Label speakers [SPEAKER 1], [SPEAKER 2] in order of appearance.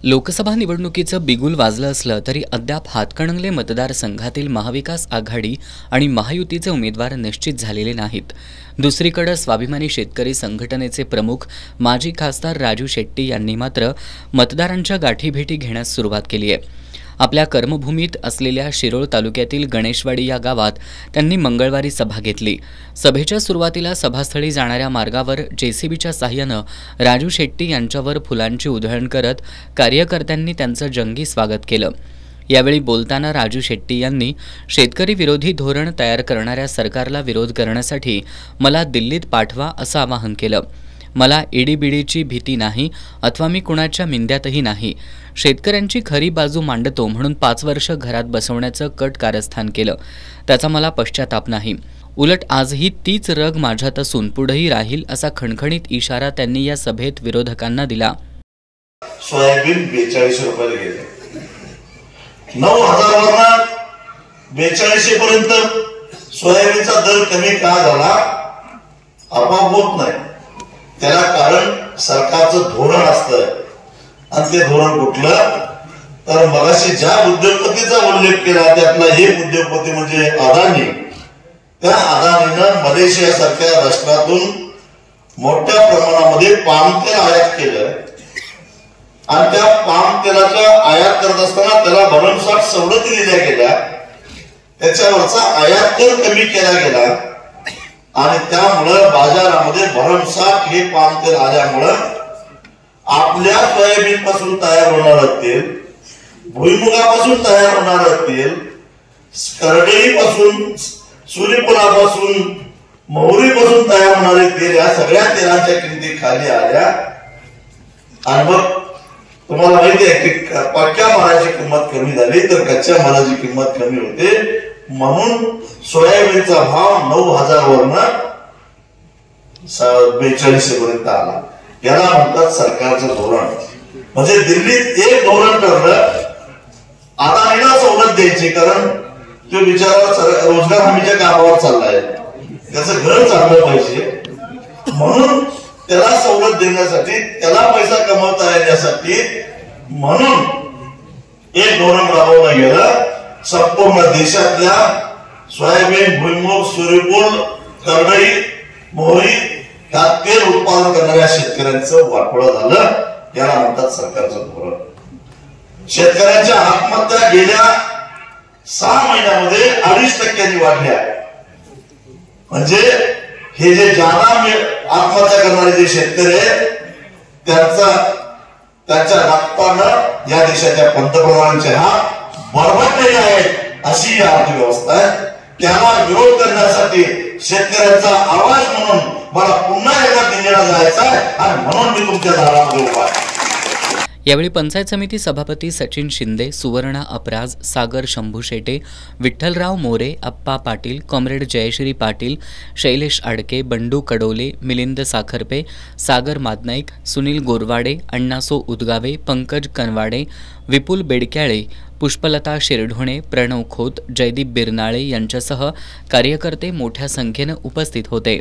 [SPEAKER 1] लोकसभा निवडणुकीचं बिगुल वाजलं असलं तरी अद्याप हातकणंगले मतदारसंघातील महाविकास आघाडी आणि महायुतीचे उमेदवार निश्चित झालेले नाहीत। दुसरीकडे स्वाभिमानी शेतकरी संघटनेचे प्रमुख माजी खासदार राजू शेट्टी यांनी मात्र मतदारांच्या गाठीभेटी घेण्यास सुरुवात केली आहे। आपल्या कर्मभूमीत असलेल्या शिरोळ तालुक्यातील गणेशवाडी या गावात त्यांनी मंगळवारी सभा घेतली। सभेच्या सुरुवातीला सभास्थळी जाणाऱ्या मार्गावर जेसीबीच्या साहाय्याने राजू शेट्टी यांच्यावर फुलांची उधळण करत कार्यकर्त्यांनी त्यांचं जंगी स्वागत केलं। यावेळी बोलताना राजू शेट्टी यांनी शेतकरी विरोधी धोरण तयार करणाऱ्या सरकारला विरोध करण्यासाठी मला दिल्लीत पाठवा असं आवाहन केलं। मला ईडीबीडीची भीती नाही अथवा मी कुणाच्या मिंद्यातही नाही। शेतकऱ्यांची खरी बाजू मांडतो म्हणून 5 वर्ष घरात बसवण्याचं कट कारस्थान केलं, त्याचा मला पश्चाताप नाही। उलट आजही तीच रग माझ्यात असून पुढेही राहील असा खणखणीत इशारा त्यांनी या सभेत विरोधकांना दिला।
[SPEAKER 2] सोयाबीन 42 रुपयाला गेले, 9000 वरनं 4200 पर्यंत सोयाबीनचा दर कमी का झाला आपोआप होत नाही। त्याला कारण सरकारचं धोरण असतं आणि ते धोरण कुठलं तर मगाशी ज्या उद्योगपतीचा उल्लेख केला त्यातला एक उद्योगपती म्हणजे अदानी। त्या अदानीनं मलेशिया सारख्या राष्ट्रातून मोठ्या प्रमाणामध्ये पाम तेल आयात केलं आणि त्या पाम तेलाच्या आयात करत असताना त्याला भरमसाठ सवलती दिल्या गेल्या, त्याच्यावरचा आयात कर कमी केला गेला आणि त्यामुळे बाजारामध्ये भरमसाठ हे पाम तेल आल्यामुळे आपल्या सोयाबीन पासून तयार होणारं तेल, भुईमुगापासून तयार होणारं तेल, करडईपासून, सूर्यफुलापासून, मोहरीपासून तयार होणारे तेल या सगळ्या तेलांच्या किमती खाली आल्या। आणि मग तुम्हाला माहिती आहे की पक्क्या मालाची किंमत कमी झाली तर कच्च्या मालाची किंमत कमी होते, म्हणून सोयाबीनचा भाव 9000 वरनं 4200 पर्यंत आला। याला म्हणतात सरकारचं धोरण। म्हणजे दिल्लीत एक धोरण ठरलं, अदानीला सवलत द्यायची कारण तो बिचारा रोजगार हमीच्या कामावर चाललाय, त्याचं घर चाललं पाहिजे म्हणून त्याला सवलत देण्यासाठी, त्याला पैसा कमवता येण्यासाठी म्हणून एक धोरण राबवलं गेलं। संपूर्ण देशातल्या सोयाबीन, भुईमूग, सूर्यफूल, करडई, मोहरी या तेल उत्पादन करणाऱ्या शेतकऱ्यांचं वाटोळं झालं। याला म्हणतात सरकारचं धोरण। शेतकऱ्यांच्या आत्महत्या गेल्या 6 महिन्यामध्ये 2.5% वाढल्या। म्हणजे हे जे ज्यांना आत्महत्या करणारे जे शेतकरी आहेत त्यांच्या रक्तानं या देशाच्या पंतप्रधानांचे हात बरबडलेले आहेत अशी अर्थव्यवस्था आहे। त्याला विरोध करण्यासाठी शेतकऱ्यांचा आवाज म्हणून मला पुन्हा एकदा दिल्लीला जायचं आहे आणि म्हणून मी तुमच्या दारामध्ये उभा आहे।
[SPEAKER 1] यावेळी पंचायत समिती सभापती सचिन शिंदे, सुवर्णा अपराज, सागर शंभू शेटे, विठ्ठलराव मोरे, अप्पा पाटील, कॉम्रेड जयश्री पाटील, शैलेश आडके, बंडू कडोले, मिलिंद साखरपे, सागर मादनाईक, सुनील गोरवाडे, अण्णासो उदगावे, पंकज कनवाडे, विपुल बेडक्याळे, पुष्पलता शिरढोणे, प्रणव खोत, जयदीप बिरनाळे यांच्यासह कार्यकर्ते मोठ्या संख्येने उपस्थित होते।